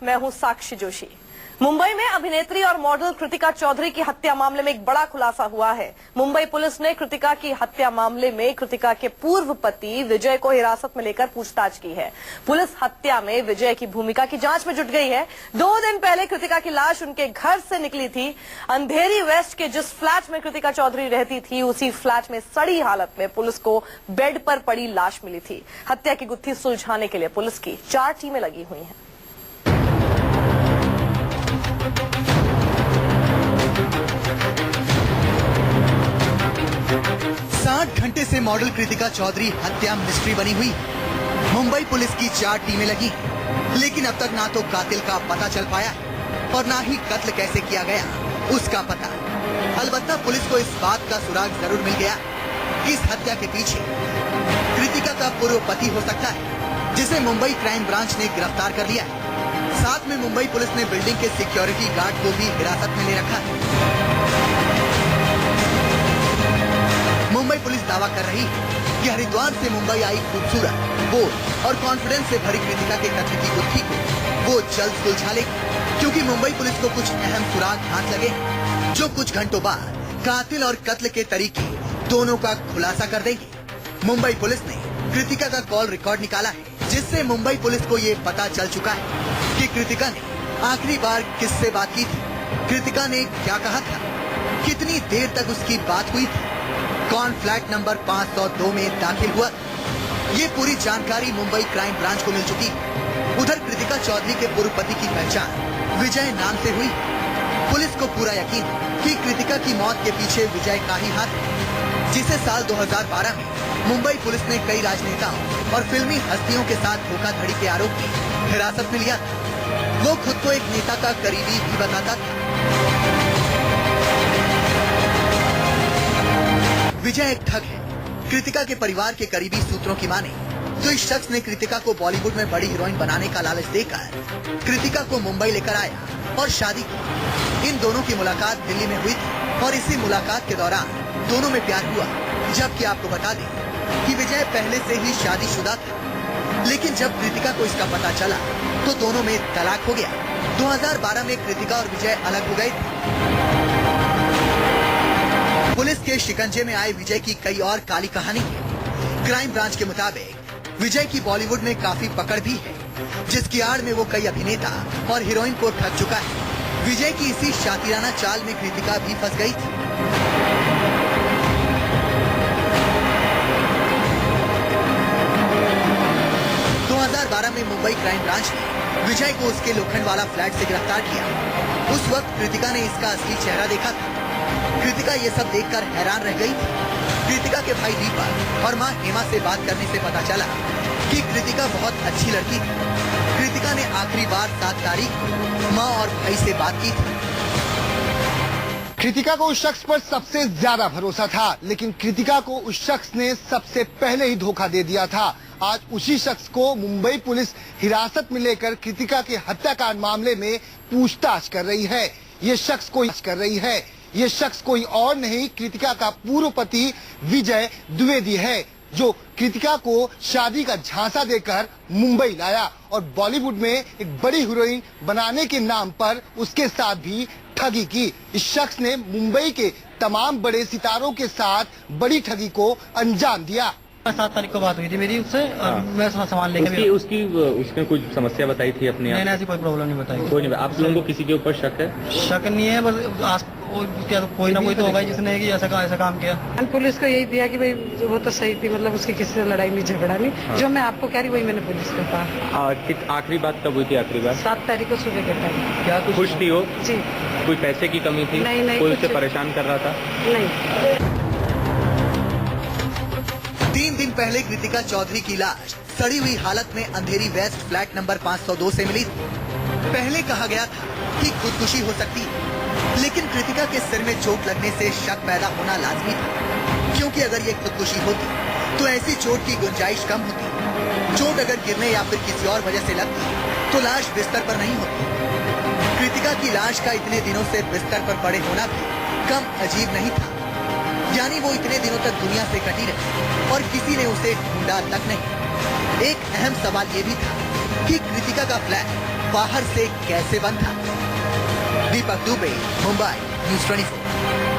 मैं हूं साक्षी जोशी। मुंबई में अभिनेत्री और मॉडल कृतिका चौधरी की हत्या मामले में एक बड़ा खुलासा हुआ है। मुंबई पुलिस ने कृतिका की हत्या मामले में कृतिका के पूर्व पति विजय को हिरासत में लेकर पूछताछ की है। पुलिस हत्या में विजय की भूमिका की जांच में जुट गई है। 2 दिन पहले कृतिका की लाश उनके घर से निकली थी। अंधेरी वेस्ट के जिस फ्लैट में कृतिका चौधरी रहती थी, उसी फ्लैट में सड़ी हालत में पुलिस को बेड पर पड़ी लाश मिली थी। हत्या की गुत्थी सुलझाने के लिए पुलिस की 4 टीमें लगी हुई हैं। 60 घंटे से मॉडल कृतिका चौधरी हत्या मिस्ट्री बनी हुई। मुंबई पुलिस की 4 टीमें लगी, लेकिन अब तक ना तो कातिल का पता चल पाया और ना ही कत्ल कैसे किया गया उसका पता। अलबत्ता पुलिस को इस बात का सुराग जरूर मिल गया कि इस हत्या के पीछे कृतिका का पूर्व पति हो सकता है, जिसे मुंबई क्राइम ब्रांच ने गिरफ्तार कर लिया है। साथ में मुंबई पुलिस ने बिल्डिंग के सिक्योरिटी गार्ड को भी हिरासत में ले रखा है। मुंबई पुलिस दावा कर रही है कि हरिद्वार से मुंबई आई खूबसूरत, बोल्ड और कॉन्फिडेंस से भरी कृतिका के कत्ल की गुत्थी को वो जल्द सुलझा लेगी, क्योंकि मुंबई पुलिस को कुछ अहम सुराग हाथ लगे जो कुछ घंटों बाद कातिल और कत्ल के तरीके दोनों का खुलासा कर देंगे। मुंबई पुलिस ने कृतिका का कॉल रिकॉर्ड निकाला है, जिससे मुंबई पुलिस को ये पता चल चुका है कि कृतिका ने आखिरी बार किससे बात की थी, कृतिका ने क्या कहा था, कितनी देर तक उसकी बात हुई थी, कौन फ्लैट नंबर 502 में दाखिल हुआ। ये पूरी जानकारी मुंबई क्राइम ब्रांच को मिल चुकी है। उधर कृतिका चौधरी के पूर्व पति की पहचान विजय नाम से हुई। पुलिस को पूरा यकीन कि कृतिका की मौत के पीछे विजय का ही हाथ है, जिसे साल 2012 में मुंबई पुलिस ने कई राजनेताओं और फिल्मी हस्तियों के साथ धोखाधड़ी के आरोप में हिरासत में लिया था। वो खुद को एक नेता का करीबी भी बताता था। विजय एक ठग है। कृतिका के परिवार के करीबी सूत्रों की माने तो इस शख्स ने कृतिका को बॉलीवुड में बड़ी हीरोइन बनाने का लालच देकर कृतिका को मुंबई लेकर आया और शादी की। इन दोनों की मुलाकात दिल्ली में हुई थी और इसी मुलाकात के दौरान दोनों में प्यार हुआ। जबकि आपको बता दें कि विजय पहले से ही शादीशुदा था, लेकिन जब कृतिका को इसका पता चला तो दोनों में तलाक हो गया। 2012 में कृतिका और विजय अलग हो गए थे। पुलिस के शिकंजे में आए विजय की कई और काली कहानी है। क्राइम ब्रांच के मुताबिक विजय की बॉलीवुड में काफी पकड़ भी है, जिसकी आड़ में वो कई अभिनेता और हीरोइन को ठग चुका है। विजय की इसी शातिराना चाल में कृतिका भी फंस गई थी। में मुंबई क्राइम ब्रांच ने विजय को उसके लोखंड वाला फ्लैट से गिरफ्तार किया। उस वक्त कृतिका ने इसका असली चेहरा देखा था। कृतिका ये सब देखकर हैरान रह गई थी। कृतिका के भाई दीपक और मां हेमा से बात करने से पता चला कि कृतिका बहुत अच्छी लड़की थी। कृतिका ने आखिरी बार 7 तारीख को मां और भाई से बात की थी। कृतिका को उस शख्स पर सबसे ज्यादा भरोसा था, लेकिन कृतिका को उस शख्स ने सबसे पहले ही धोखा दे दिया था। आज उसी शख्स को मुंबई पुलिस हिरासत में लेकर कृतिका के हत्याकांड मामले में पूछताछ कर रही है। ये शख्स कोई और नहीं, कृतिका का पूर्व पति विजय द्विवेदी है, जो कृतिका को शादी का झांसा देकर मुंबई लाया और बॉलीवुड में एक बड़ी हीरोइन बनाने के नाम पर उसके साथ भी ठगी की। इस शख्स ने मुंबई के तमाम बड़े सितारों के साथ बड़ी ठगी को अंजाम दिया। 7 तारीख को बात हुई थी मेरी उससे। मैं सामान लेकर उसने कुछ समस्या बताई थी अपनी? मैंने ऐसी कोई प्रॉब्लम नहीं बताई। कोई नहीं। आप लोगों को किसी के ऊपर शक है? शक नहीं है, बस क्या कोई ना कोई तो होगा जिसने कि ऐसा काम किया। पुलिस को यही दिया कि भाई वो तो सही थी, मतलब उसकी किसी से लड़ाई नहीं झगड़ा नहीं। हाँ। जो मैं आपको कह रही वही मैंने पुलिस को कहा। आखिरी बात कब हुई थी? आखिरी बात 7 तारीख को सुबह के टाइम। क्या खुश थी वो? जी। कोई पैसे की कमी थी? नहीं। कोई उससे परेशान कर रहा था? नहीं। 3 दिन पहले कृतिका चौधरी की लाश सड़ी हुई हालत में अंधेरी वेस्ट फ्लैट नंबर 502 से मिली थी। पहले कहा गया था कि खुदकुशी हो सकती है, लेकिन कृतिका के सिर में चोट लगने से शक पैदा होना लाजमी था, क्योंकि अगर ये खुदकुशी होती तो ऐसी चोट की गुंजाइश कम होती। चोट अगर गिरने या फिर किसी और वजह से लगती तो लाश बिस्तर पर नहीं होती। कृतिका की लाश का इतने दिनों से बिस्तर पर पड़े होना भी कम अजीब नहीं था, यानी वो इतने दिनों तक दुनिया से कटी रही और किसी ने उसे ढूंढा तक नहीं। एक अहम सवाल ये भी था कि कृतिका का फ्लैट बाहर से कैसे बंद था। दीपक दुबे, मुंबई, न्यूज़ 24।